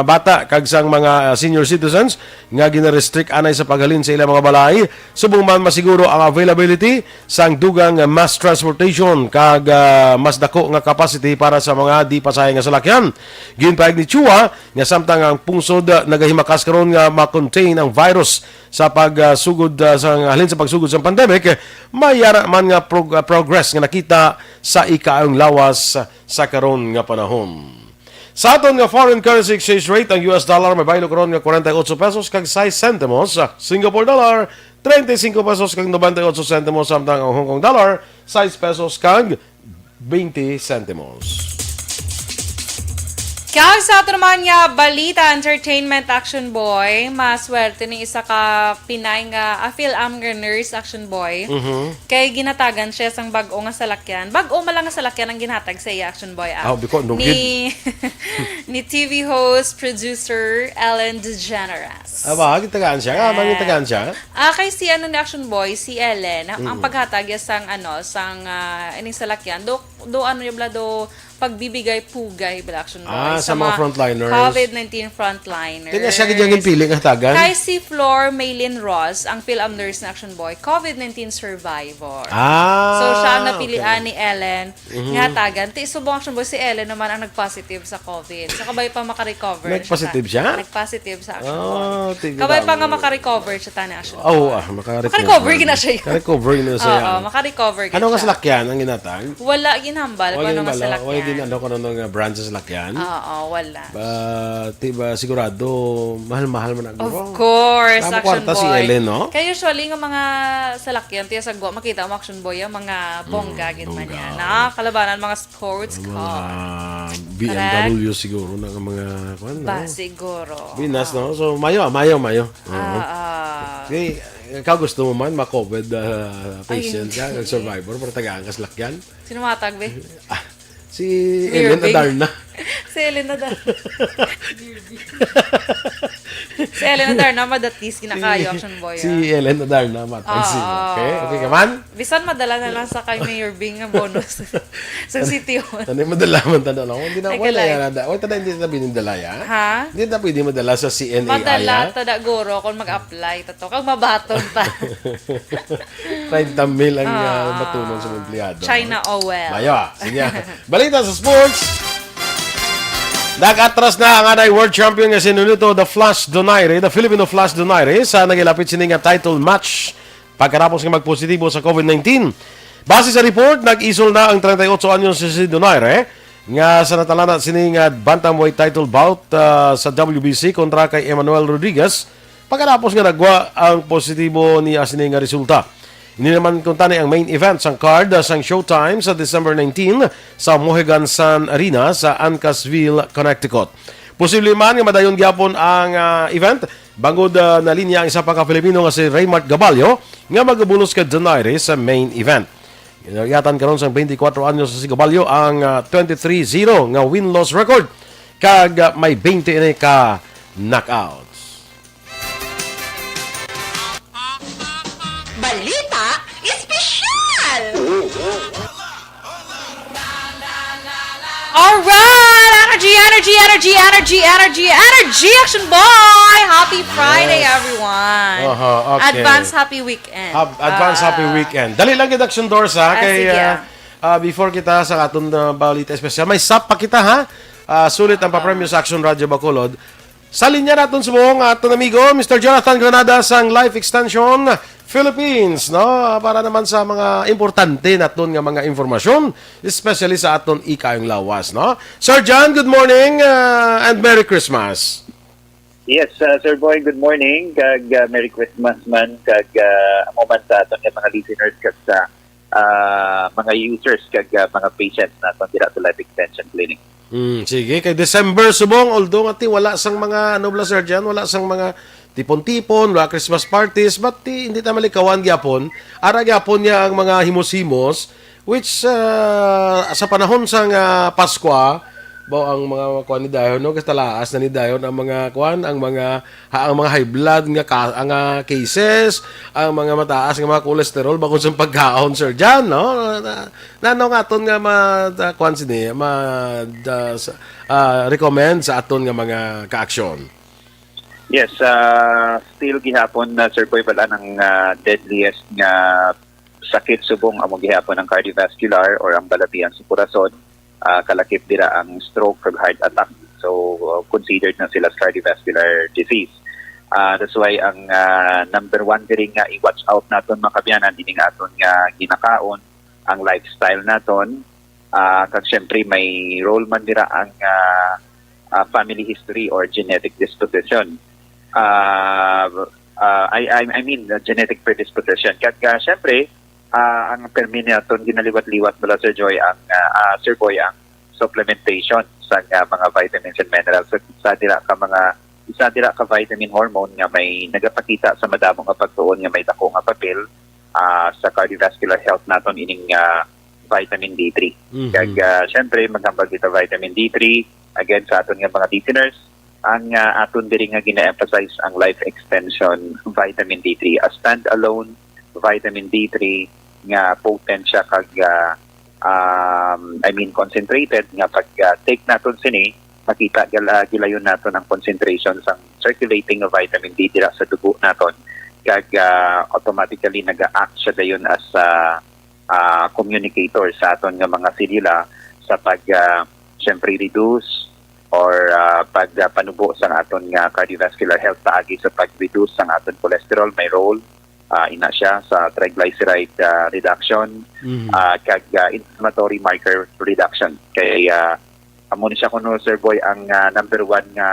bata kag sang mga senior citizens nga gina-restrict anay sa paghalin sa ilang mga balay, subong man masiguro ang availability sang dugang mass transportation kag mas dako nga capacity para sa mga di pasayang nga salakyan. Ginpahayag ni Chua nga samtang ang pungsod nagahimakas karon nga ma-contain ang virus sa pagsugod sa halin sa pagsugod sa pandemic, mayara man nga progress nga nakita sa ikaayong lawas sa karon nga panahon. Sa aton nga foreign currency exchange rate, ang US dollar may baylo karon nga 48 pesos kag 6 centimos, Singapore dollar 35 pesos kag 98 centimos, samtang ang Hong Kong dollar 6 pesos kag 20 centimos. Kaya sa ato naman nga balita, entertainment action boy, maswerte ni isa ka Pinay nga Phil Amger nurse action boy. Kay ginatagan siya sang bag-o nga salakyan. Bag-o malang nga salakyan ang ginhatag sa iya action boy. Because Ni TV host, producer, Ellen DeGeneres. Gitagaan siya. Gitagaan siya. Kay si ano ni action boy, si Ellen, ang paghatag ya sang ining salakyan, do ano yung do pagbibigay pugay bala action boy sa mga frontliners. COVID-19 frontliners. Kaya siya ganyang piling hatagan. Kay si Flor Maylin Ross, ang Phil-Am nurse na action boy, COVID-19 survivor. So siya ang napilian ni Ellen nga hatagan. Subong action boy si Ellen naman ang nag-positive sa COVID. So kabay pa makarecover. Nag-positive siya? Nag-positive sa action boy. Kabay pa nga makarecover siya tani action boy. Makarecover gina siya. Makarecover na siya. Makarecover gina. Ano nga salakyan ang ginatag? Wala ginhambal kung ano nga salakyan. Din ano ko ng brand sa salakyan. Oo, wala. Sigurado, mahal-mahal man ang Of course, Tama action kwarta boy. si Ellen, no? Kaya usually nga mga salakyan, tiya sagwa, makita mo action boy, yung mga bongga, man yan. Kalabanan, mga sports car. BMW siguro na mga Ba, siguro. Binas, no? So, mayo. Okay, ikaw gusto mo man ma-COVID patient ka, survivor, para tagaan ka salakyan? Sino matag, be? Si Ellen Adarna. Si Ellen Adarna. Si Ellen Adarna, madatis, kinakayo action boy. Si Ellen Adarna, matansin. Okay ka man? Bisan madala na lang sa kay Mayor Bing nga bonus. Sa city hall. Tanay madala man tanong. Hindi na, wala like. yan. Wala tada hindi na binindala ya. Ha? Hindi na pwede madala sa CNA. Madala, tada guro, kung mag-apply. Kag mabaton pa. 30 mil ang matulong sa empleyado. China OL. Mayo, sige. Balita sa sports. Nag-atras na ang anay world champion nga sinunito the Filipino Flash Donaire sa nagilapit sining nga title match pagkatapos nga magpositibo sa COVID-19. Base sa report, nag-isol na ang 38 anyos si Donaire nga sa natalana sining bantamweight title bout sa WBC kontra kay Emmanuel Rodriguez pagkatapos nga nagwa ang positibo niya sining nga resulta. Hindi naman kung tani ang main event sang card sang Showtime sa December 19 sa Mohegan Sun Arena sa Ancasville, Connecticut. Posible man nga madayon gyapon ang event bangod na linya ang isa pa ka Pilipino nga si Raymart Gabalio nga magabulos kay Donaire sa main event. Inayatan karon sang 24 anyos sa si Gabalio ang 23-0 nga win-loss record kag may 20 ka knockouts. Balita Espesyal! Alright! Energy, action boy! Happy Friday, everyone! Okay. Advance happy weekend. Advance happy weekend. Dali lang yung Aksyon doors ha. Kay, before kita sa aton balita espesyal, may sap pa kita ha. Sulit ang papremyo sa Aksyon Radio Bacolod. Sa linya natin subong aton amigo, Mr. Jonathan Granada sang Life Extension Philippines, no? Para naman sa mga importante naton nga mga informasyon, especially sa aton ikayong lawas, no? Sir John, good morning and Merry Christmas. Yes, Sir Boy, good morning. Kag Merry Christmas man. Kag moment sa aton nga mga listeners kag sa mga users kag mga patients naton dira sa Life Extension Clinic. Sige, kay December subong, although ngati wala sang mga nobla Sir John, wala sang mga tipon-tipon, wala Christmas parties, but hindi ta malikawan gyapon. Ara gyapon niya ang mga himos-himos which sa panahon sang Pasko ang mga kuan ni dayon no katalaas na ni dayon ang mga kuan ang mga high blood ang cases, ang mga mataas nga mga cholesterol bakon sa pagkaon sir diyan no nano nga aton nga kuan sini recommend sa aton nga mga kaaksyon. Yes, still gihapon na Sir Boy wala ng deadliest nga sakit subong among gihapon ng cardiovascular or ang balatian sa corazon. Kalakip dira ang stroke or heart attack. So, considered na sila as cardiovascular disease. That's why ang number one diri nga i-watch out naton mga kabyanan ining aton nga ginakaon, ang lifestyle naton. Kag syempre may role man dira ang family history or genetic disposition. I mean genetic predisposition. Kag syempre ang permine naton ginaliwat-liwat mula Sir Boy ang supplementation sa mga vitamins and minerals. So, isa dira ka vitamin hormone nga may nagapakita sa madamong nga pagtuon nga may dako nga papel sa cardiovascular health naton ining vitamin D3. Kag syempre maghambal kita vitamin D3 again sa aton nga mga listeners ang aton diri nga gina-emphasize ang life extension vitamin D3 as stand-alone vitamin D3 nga potent siya kag concentrated nga pag take naton sini makita gilayon naton ang concentration sa circulating of vitamin D dira sa dugo naton kag automatically naga-act siya dayon as communicator sa aton nga mga selula sa pag syempre reduce or pagpanubo sa aton nga cardiovascular health paagi sa pag-reduce sang aton cholesterol may role ina siya sa triglyceride reduction kag inflammatory marker reduction kay amo ni siya kuno Sir Boy ang number one nga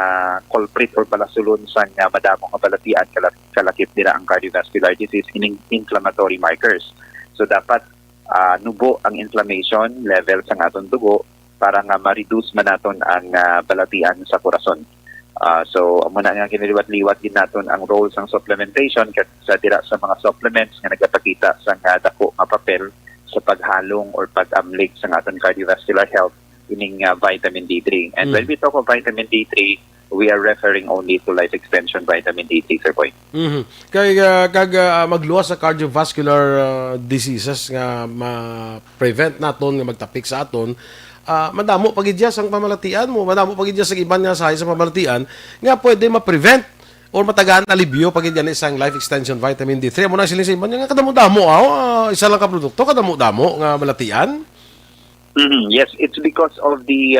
culprit or balasulon sa madamong nga balatian kalakip dira ang cardiovascular disease ining inflammatory markers. So dapat nubo ang inflammation level sa aton dugo para nga ma-reduce man naton ang balatian sa corazon. So muna nga kiniliwat-liwat din naton ang role sang supplementation sa dira sa mga supplements nga nagapakita sa dako nga papel sa paghalong or pag-amlig sa aton cardiovascular health ining vitamin D3. And when we talk of vitamin D3, we are referring only to life extension vitamin D3, Sir Boy. Kay magluwas sa cardiovascular diseases nga ma-prevent naton nga magtapik sa aton madamo pagidya sang pamalatian mo, madamo pagidya sa iban nga sahay sa pamalatian nga pwede ma-prevent or matagaan alibyo pagidya ni isang life extension vitamin D3 mo na sila sa iban nga kadamo-damo isa lang ka produkto kadamo-damo nga malatian. Yes, it's because of the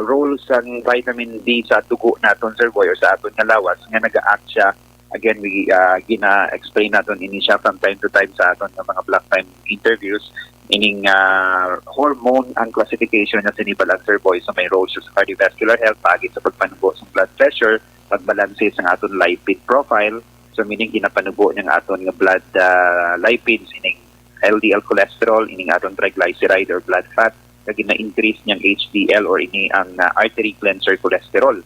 role sa vitamin D sa dugo naton Sir Boy or sa aton nga lawas nga naga-act siya. Again, we gina-explain naton ini siya from time to time sa aton nga mga block time interviews. Ining hormone ang classification na sinibalan Sir Boy so may role siya sa cardiovascular health pagi sa pagpanubo sa blood pressure, pagbalanse sa aton lipid profile. So meaning ginapanubo ng aton nga blood lipids ining LDL cholesterol, ining aton triglyceride or blood fat, kag gina-increase niyang HDL or ini ang artery cleanser cholesterol.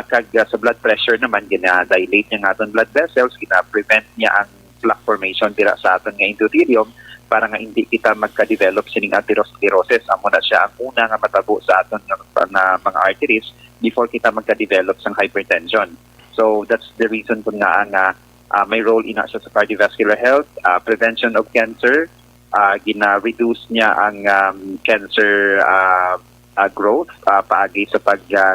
Kag sa blood pressure naman gina-dilate niya aton blood vessels, gina-prevent niya ang plaque formation dira sa aton nga endothelium para nga hindi kita magka-develop sining atherosclerosis. Amo na siya ang una nga matabo sa aton nga mga arteries before kita magka-develop sang hypertension. So that's the reason kung nga may role ina siya sa cardiovascular health, prevention of cancer, gina-reduce niya ang cancer growth paagi sa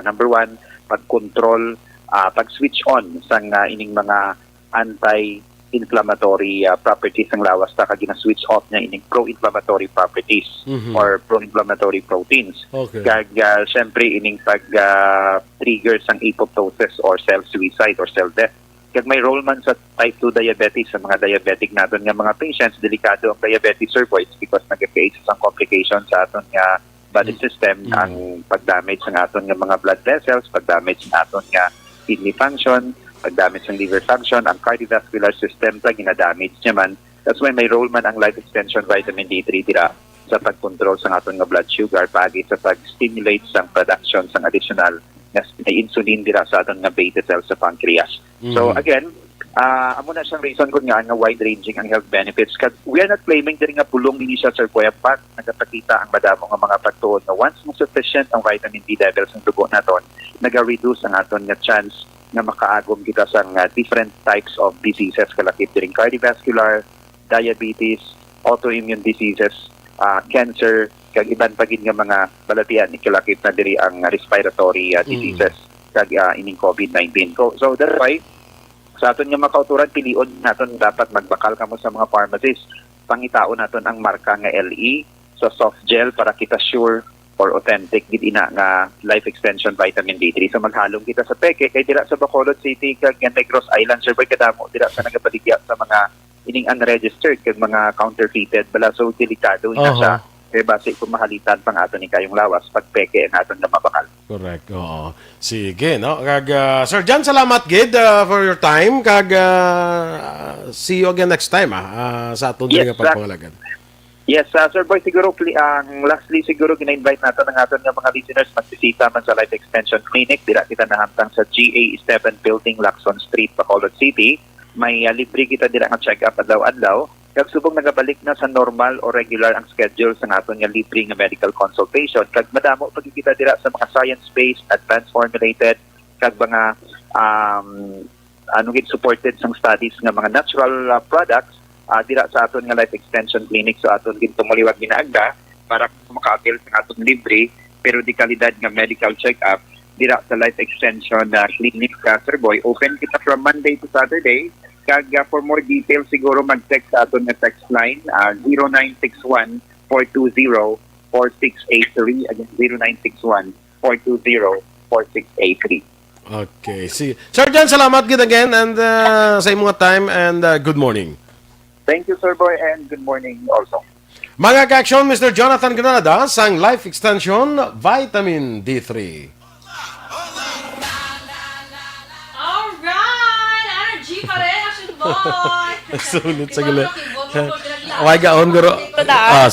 number one, pag-control, pag-switch on sang ining mga anti-inflammatory properties ng lawas kag gina-switch off niya ining pro-inflammatory properties or pro-inflammatory proteins. Okay. Kag syempre ining pag-trigger sang apoptosis or cell suicide or cell death. Kag may role man sa type 2 diabetes sa mga diabetic naton nga mga patients, delikado ang diabetes Sir Boy because nag-face sa complications sa aton nga body system ang pag-damage ng aton nga mga blood vessels, pag-damage ng aton nga kidney function, pag-damage ng liver function, ang cardiovascular system sa gina-damage niya man. That's why may role man ang life extension vitamin D3 dira sa pag-control sa aton nga blood sugar paagi sa pag-stimulate sa production sa additional na insulin dira sa aton nga beta cells sa pancreas. So again, amo na siyang reason ko nga wide-ranging ang health benefits. We are not claiming diri nga pulong din siya, Sir Kuya, but nagapakita ang madamo nga mga pagtuon na once mo sufficient ang vitamin D levels ng dugo naton, naga-reduce ang aton nga chance na makaagom kita sa different types of diseases, kalakip diring cardiovascular, diabetes, autoimmune diseases, cancer, kag iban pagid nga mga balatian ikalakip na diri ang respiratory diseases kag ining COVID-19. So that's why sa aton nga makauturan pilion naton dapat magbakal kamo sa mga pharmacies, pangitao naton ang marka nga LE sa soft gel para kita sure or authentic gid ina nga life extension vitamin D3. So maghalong kita sa peke kay dira sa Bacolod City kag Negros Island, Sir Boy, kadamo dira sa nagabaligya sa mga ining unregistered kag mga counterfeited bala, so delikado ina siya. Kaya base kung mahalitan pang ato ni kayong lawas pag peke ang aton na mabakal. Correct. Oo. Sige, no? Kag, Sir John, salamat, Gid, for your time. Kag, see you again next time, sa aton nga pagpangalagan. Yes, Sir Boy, siguro, lastly, siguro, gina-invite natin ang aton nga mga listeners magsisita man sa Life Extension Clinic. Dira kita nahamtang sa GA7 Building, Lacson Street, Bacolod City. May libre kita dira nga check-up adlaw-adlaw. Kag subong nagabalik na sa normal o regular ang schedule sa aton nga libre nga medical consultation. Kag madamo pag kita dira sa mga science-based, advanced formulated, kag mga supported sang studies nga mga natural products dira sa aton nga Life Extension Clinic. So aton gid tumaliwag ginaagda para maka-avail sa aton libre pero di kalidad nga medical check-up dira sa Life Extension Clinic, Sir Boy. Open kita from Monday to Saturday. Kag for more details siguro mag-text sa aton nga text line 0961-420-4683. Again, 0961-420-4683. Okay. See. Sir John, salamat gid again and sa imong time and good morning. Thank you, Sir Boy, and good morning also. Mga ka-aksyon, Mr. Jonathan Granada sang Life Extension Vitamin D3. Alright! Energy pa rin, Aksyon Boy! Sulit sa gila. Why gaon guro?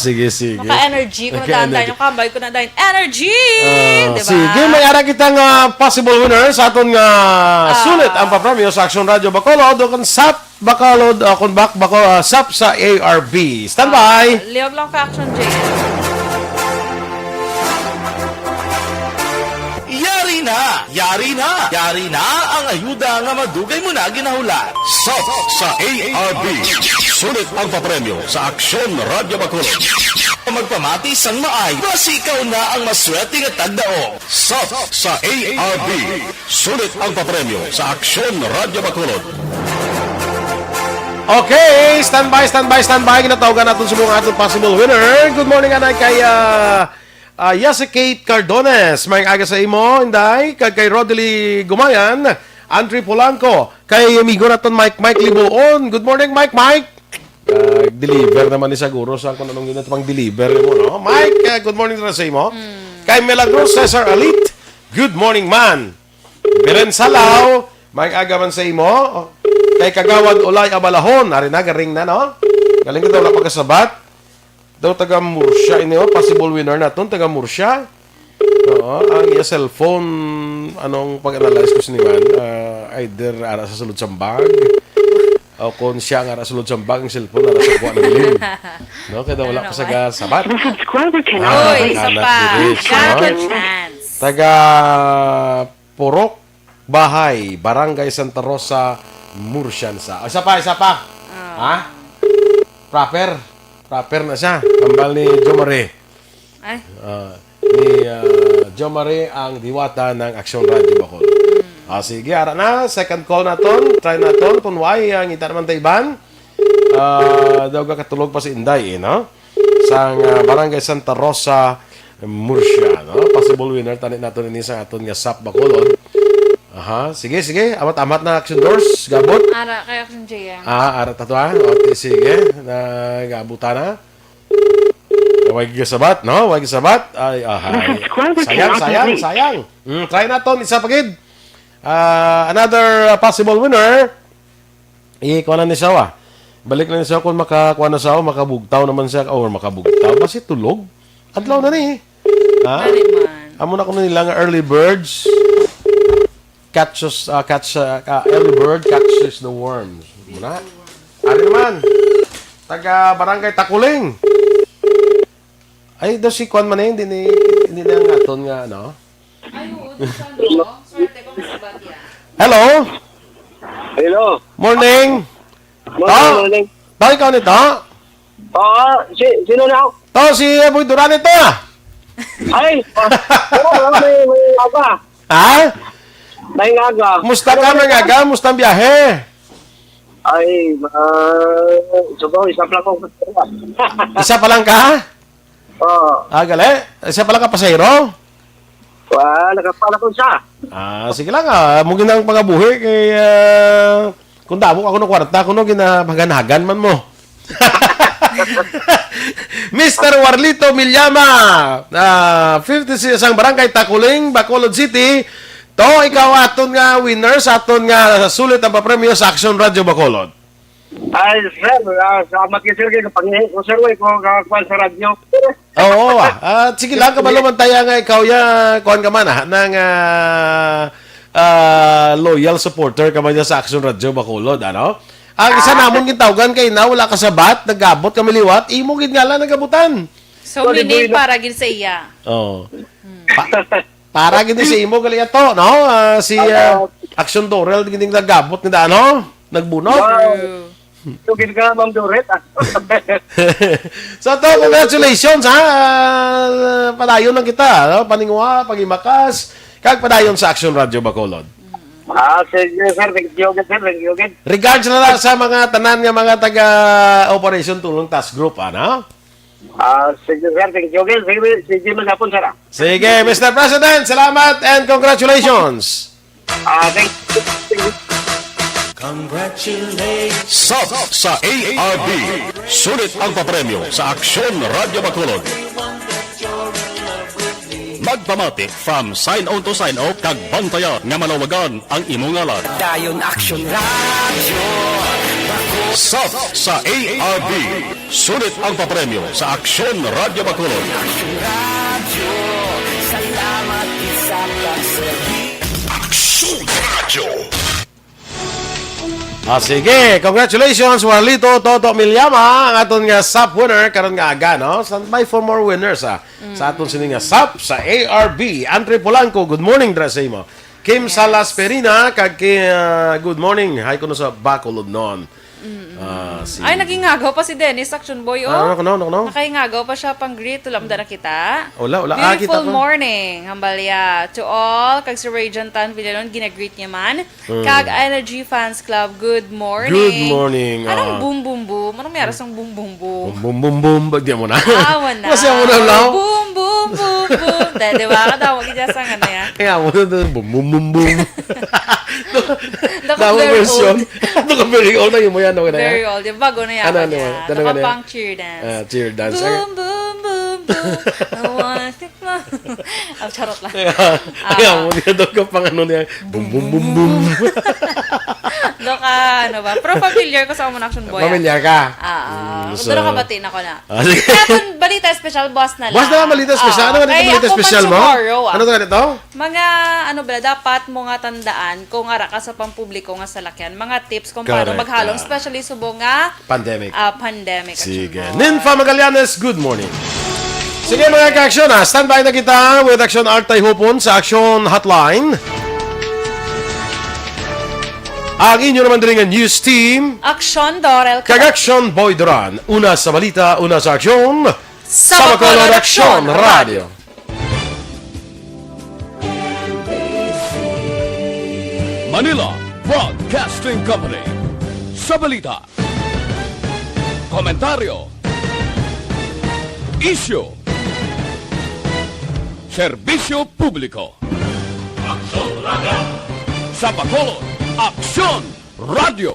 Sige. Naka-energy ko na dahil yung kambay ko na dahil energy! Diba? Sige, may ara kitang possible winner sa aton nga sulit ang papremyo sa Aksyon Radio Bacolod o kung SAP Bacolod kung SAP sa ARB. Stand by! Liog lang ka, Aksyon J. Yari na ang ayuda nga madugay mo na ginahulat. SAP sa ARB. Sulit ang papremyo sa Aksyon Radio Bacolod. Magpamati sang maay, basi ikaw na ang maswerte nga tagdaong. SAP sa ARB. Sulit ang papremyo sa Aksyon Radio Bacolod. Okay, stand by. Ginatawagan natin sa mga ating possible winner. Good morning, anay, kay Kate Cardones. May aga sa imo, Inday. Kay Rodely Gumayan. Andre Polanco. Kay amigo natin Mike Libuon. Good morning, Mike. Deliver naman ni Saguro. Saan kung anong yun pang deliver mo, no? Mike, good morning na sa imo. Kay Milagros Cesar Alit. Good morning, man. Beren Salaw. Mike aga man sa imo. Kay Kagawad Ulay Abalahon. Garing na, no? Galing ka daw wala pagkasabat. Daw taga Murcia. Ini, possible winner na ito. Taga Murcia. Oo. Ang iya cellphone, anong pag-analyze ko siniman? Either ara sa sulod sambag. O kung siya ang ara sa sulod sambag, ang cellphone ara sa buwan ng lim. No? Kaya daw wala pa sa sabat. Uy, isa pa. Got a chance. Taga Purok Bahay, Barangay Santa Rosa, Murciansa. Isa pa. Ha? Proper na siya. Kambal ni Jomare. Ay? Ni Jomare ang diwata ng Aksyon Radio Bacolod. Sige, ara na. Second call na ton. Try na ton. Punway, ang ita naman taiban. Daw katulog pa si Inday, no? Sang Barangay Santa Rosa, Murcia, no? Possible winner. Tanit natin ini sa aton nga SAP Bacolod. Sige. Amat na Action Doors. Gabot. Ara, kay Aksyon J. Ara tato ha. Okay, sige. Gabutan na. Huwag sabat, no? Huwag sabat. Ay. Sayang. Try na to. Isa pagid. Another possible winner. Ikuha na ni Sawa. Balik na ni Sawa kung makakuha na Sawa. Makabugtaw naman siya. Or makabugtaw. Kasi tulog. Adlaw na ni. Ha? Amo na ko na nila nga early birds. early bird catches the worms. Muna. Ano naman? Taga Barangay Takuling. Ay, daw si Kwan man eh, hindi na nga aton nga, ano? Hello? Hello. Morning. Morning. Tayo ikaw nito? Oo, sino na? Si Boy Duran ito. Ay, may aga. Ha? May aga. Musta ka mga aga? Musta ang biyahe? Ay, subaw, isa pa lang ako. Isa pa lang ka? Oo. Gali. Isa pa lang ka pasayro? Nakapala ko siya. Sige lang mungkin ang pangabuhi kay kung damo ako ng kwarta, kuno ginapaganagan man mo. Mr. Warlito Milyama, 56 ang Barangay Takuling, Bacolod City. To, ikaw aton nga winner sa aton nga sulit ang papremyo sa Aksyon Radio Bacolod. Ay, sir, salamat kayo sir, kapangihin ko sir, kung kakakuan sa radyo. Oo, sige lang, kabalo man tayo nga ikaw kuhan ka man ng loyal supporter ka man sa Aksyon Radio Bacolod, ano? Ang isa namon gitawgan kay na wala ka sa bat, nagabot kami liwat, imo gid nga lang nagabutan. So, meaning para gid sa iya. Oo. Para gid si imo gali ato, no? Si Aksyon Dorel gid nagabot nida, ano? Nagbunot. Tugin ka, Ma'am Doret. So, congratulations, ha? Padayon lang kita, no? Paningwa, pagimakas, kag padayon sa Aksyon Radio Bacolod. Sige, sir. Thank you, sir. Thank you, again. Regards na lang sa mga tanan nga mga taga-Operation Tulong Task Group, ano? Sige, sir. Thank you, again. Sige, magapon, sir. Sige, Mr. President, salamat and congratulations! Thank you. Congratulations. Sub sa ARB. Sulit ang papremyo sa Aksyon Radio Bacolod. Magpamatik from sign on to sign off kag bantayan nga manawagan ang imong ngalan. Dayon Aksyon Radio. Sub sa ARB. Sulit ang papremyo sa Aksyon Radio Bacolod. Aksyon Radio. Salamat sa pagserbi. Aksyon Radio. Sige, congratulations, Warlito Toto Milyama, ang aton nga SAP winner, karon nga aga, no? Standby for more winners, sa aton sini nga SAP, sa ARB. Andre Polanco, good morning, dress mo. Kim Salas Perina, kag good morning, hay kuno sa Bacolod noon. Ay, nagingagaw pa si Dennis, Action Boy, oh. No. Nakahingagaw pa siya pang greet. Tulamda na kita. Wala. Beautiful Kita ko. morning, hambalya. To all, kag si Rajan Tan Villanon, ginagreet niya man. Kag Energy Fans Club, good morning. Good morning. Anong boom boom boom? Anong mayroon sang boom boom boom? Boom. Bagyan mo na. Awan na. Kasi mo na lang. Boom boom boom boom. Diba ka daw, magiging sang ano yan. Kaya mo na doon, boom. Naka very old. Naka very old na yun mo yan. Very old. Yung bago na yan. Ano yan? Naka pang cheer dance. Cheer dance. Boom, boom, boom, boom. I wanna think mo. Charot lang. Kaya mo niya doon ka pang ano niya. Boom. Doon ka, ano ba? Pero familiar ko sa Common Action Boy. Familiar ka? Doon nakabatiin ako na. Sige. Kaya kung balita special, boss na lang. Boss na lang, balita special. Ano nga balita special mo? Ano to ganito? Mga, dapat mo nga tandaan kung ara ka sa pampubliko nga salakyan. Mga tips kung paano Correct, maghalong, especially subo nga Pandemic. pandemic. Sige. Ninfa Magallanes, good morning. Sige mga ka-aksyon, standby na kita with Aksyon Artay Hupon sa Aksyon Hotline. Ang inyo naman din news team, Aksyon, Dorel. Kag-Aksyon Boy Duran. Una sa balita, una sa aksyon. Sa Bacolod Aksyon Radio. Manila Broadcasting Company. Sa balita, komentaryo, issue, serbisyo publiko. Aksyon Radio. Sa Bacolod, Aksyon Radio.